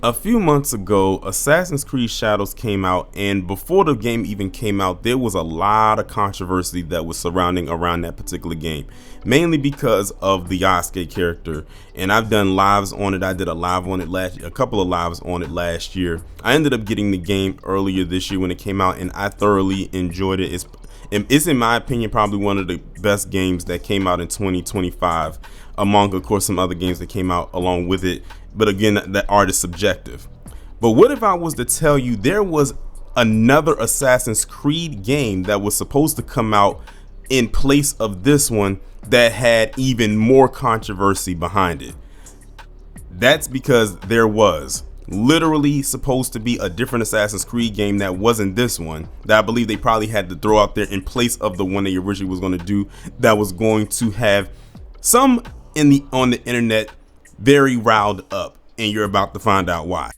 A few months ago, Assassin's Creed Shadows came out, and before the game even came out, there was a lot of controversy that was surrounding around that particular game, mainly because of the Yasuke character. And I've done lives on it. I did a live on it a couple of lives on it last year. I ended up getting the game earlier this year when it came out, and I thoroughly enjoyed it. It's in my opinion probably one of the best games that came out in 2025, among of course some other games that came out along with it. But again, that art is subjective. But what if I was to tell you there was another Assassin's Creed game that was supposed to come out in place of this one that had even more controversy behind it? That's because there was literally supposed to be a different Assassin's Creed game that wasn't this one, that I believe they probably had to throw out there in place of the one they originally was going to do, that was going to have some on the internet very riled up, and you're about to find out why.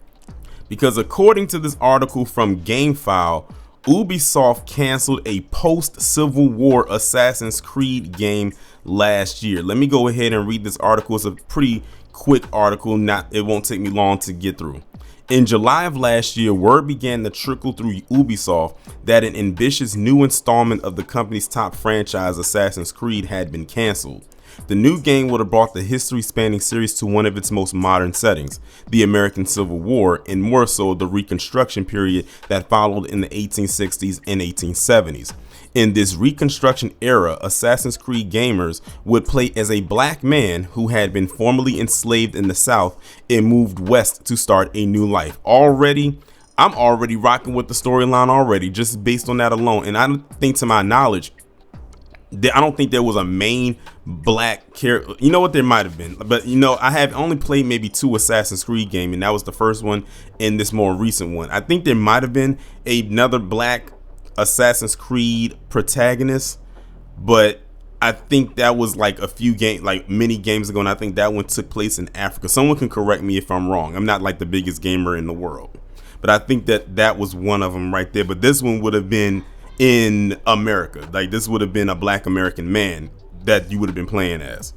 Because according to this article from GameFile, Ubisoft canceled a post-Civil War Assassin's Creed game last year. Let me go ahead and read this article. It's a pretty quick article, it won't take me long to get through. In July of last year, word began to trickle through Ubisoft that an ambitious new installment of the company's top franchise, Assassin's Creed, had been canceled. The new game would have brought the history-spanning series to one of its most modern settings, the American Civil War, and more so the Reconstruction period that followed in the 1860s and 1870s. In this Reconstruction era, Assassin's Creed gamers would play as a black man who had been formerly enslaved in the South and moved west to start a new life. I'm already rocking with the storyline already, just based on that alone. And I don't think, to my knowledge, I don't think there was a main black character. You know what, there might have been, but I have only played maybe 2 Assassin's Creed games, and that was the first one and this more recent one. I think there might have been another black Assassin's Creed protagonist, but I think that was like a few games, like many games ago, and I think that one took place in Africa. Someone can correct me if I'm wrong. I'm not like the biggest gamer in the world, but I think that was one of them right there. But this one would have been in America. Like, this would have been a black American man that you would have been playing as.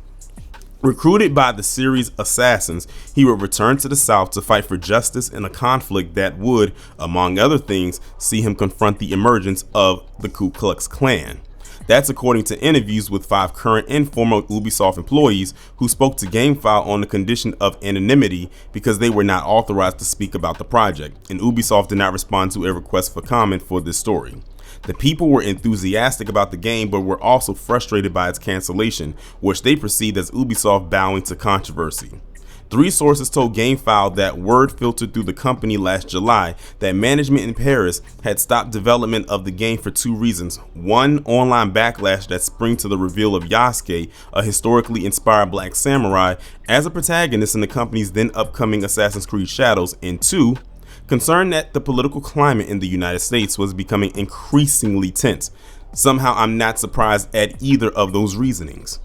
Recruited by the series assassins, he would return to the South to fight for justice in a conflict that would, among other things, see him confront the emergence of the Ku Klux Klan. That's according to interviews with 5 current and former Ubisoft employees who spoke to GameFile on the condition of anonymity because they were not authorized to speak about the project, and Ubisoft did not respond to a request for comment for this story. The people were enthusiastic about the game, but were also frustrated by its cancellation, which they perceived as Ubisoft bowing to controversy. 3 sources told GameFile that word filtered through the company last July that management in Paris had stopped development of the game for 2 reasons. 1, online backlash that sprang to the reveal of Yasuke, a historically inspired black samurai, as a protagonist in the company's then upcoming Assassin's Creed Shadows, and 2, concern that the political climate in the United States was becoming increasingly tense. Somehow I'm not surprised at either of those reasonings.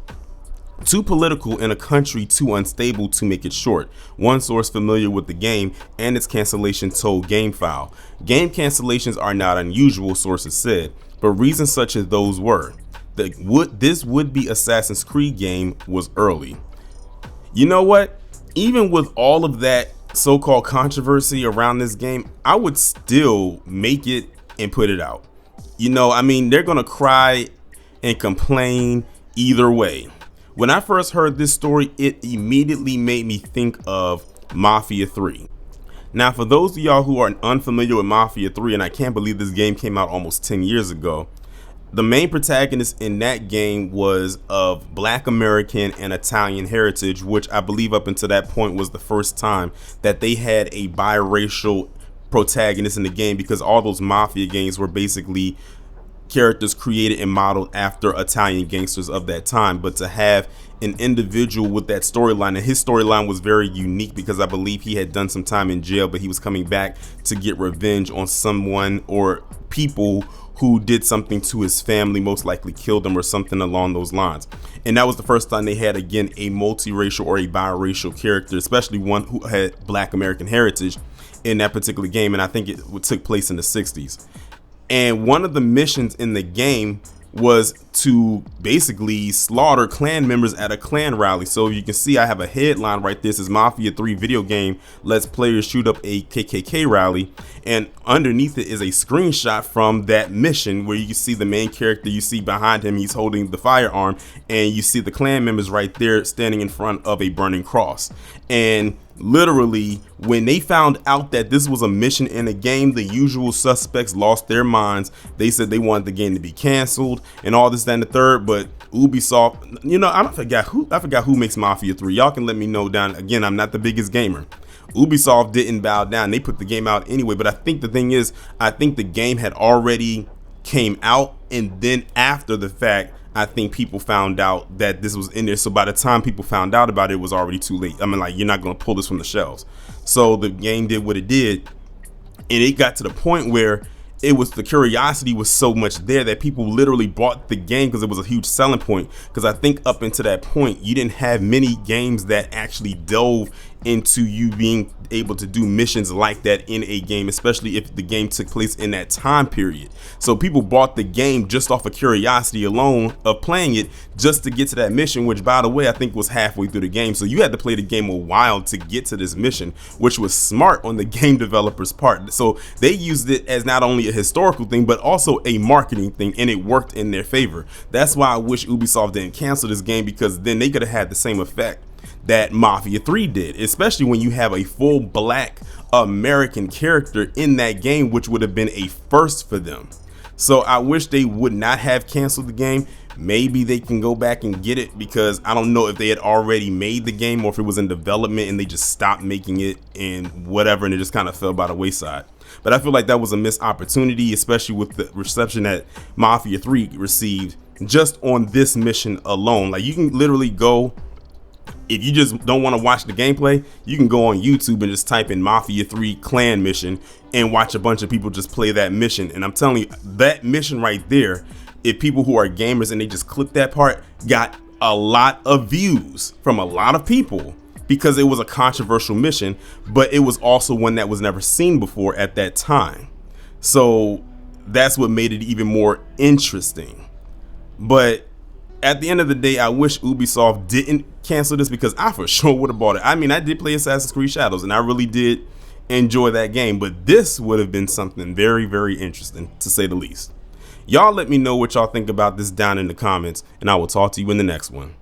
Too political in a country too unstable to make it short, one source familiar with the game and its cancellation told GameFile. Game cancellations are not unusual, sources said, but reasons such as those were that this would-be Assassin's Creed game was early. You know what? Even with all of that so-called controversy around this game, I would still make it and put it out. They're gonna cry and complain either way. When I first heard this story, it immediately made me think of Mafia 3. Now, for those of y'all who are unfamiliar with Mafia 3, and I can't believe this game came out almost 10 years ago, the main protagonist in that game was of black American and Italian heritage, which I believe up until that point was the first time that they had a biracial protagonist in the game, because all those Mafia games were basically characters created and modeled after Italian gangsters of that time. But to have an individual with that storyline, and his storyline was very unique because I believe he had done some time in jail, but he was coming back to get revenge on someone or people who did something to his family, most likely killed him or something along those lines. And that was the first time they had, again, a multiracial or a biracial character, especially one who had black American heritage in that particular game. And I think it took place in the 60s. And one of the missions in the game was to basically slaughter clan members at a clan rally. So you can see I have a headline right there. This is Mafia 3 video game lets players shoot up a KKK rally, and underneath it is a screenshot from that mission where you can see the main character. You see behind him, he's holding the firearm, and you see the clan members right there standing in front of a burning cross. And literally, when they found out that this was a mission in a game, the usual suspects lost their minds. They said they wanted the game to be canceled and all this, that, and the third. But Ubisoft, you know, I forgot who makes Mafia 3. Y'all can let me know down. Again, I'm not the biggest gamer. Ubisoft didn't bow down. They put the game out anyway. But I think the thing is, I think the game had already came out, and then after the fact, I think people found out that this was in there. So by the time people found out about it, it was already too late. I mean, like, you're not going to pull this from the shelves. So the game did what it did, and it got to the point where it was, the curiosity was so much there that people literally bought the game because it was a huge selling point. Because I think up until that point, you didn't have many games that actually dove into you being able to do missions like that in a game, especially if the game took place in that time period. So people bought the game just off of curiosity alone of playing it just to get to that mission, which, by the way, I think was halfway through the game. So you had to play the game a while to get to this mission, which was smart on the game developers' part. So they used it as not only a historical thing, but also a marketing thing, and it worked in their favor. That's why I wish Ubisoft didn't cancel this game, because then they could have had the same effect that Mafia 3 did, especially when you have a full black American character in that game, which would have been a first for them. So I wish they would not have canceled the game. Maybe they can go back and get it, because I don't know if they had already made the game or if it was in development and they just stopped making it and whatever, and it just kind of fell by the wayside. But I feel like that was a missed opportunity, especially with the reception that Mafia 3 received just on this mission alone. Like, you can literally go, if you just don't want to watch the gameplay, you can go on YouTube and just type in Mafia 3 clan mission and watch a bunch of people just play that mission. And I'm telling you, that mission right there, if people who are gamers and they just click that part, got a lot of views from a lot of people, because it was a controversial mission, but it was also one that was never seen before at that time. So that's what made it even more interesting. But at the end of the day, I wish Ubisoft didn't cancel this, because I for sure would have bought it. I mean, I did play Assassin's Creed Shadows and I really did enjoy that game, but this would have been something very, very interesting, to say the least. Y'all let me know what y'all think about this down in the comments, and I will talk to you in the next one.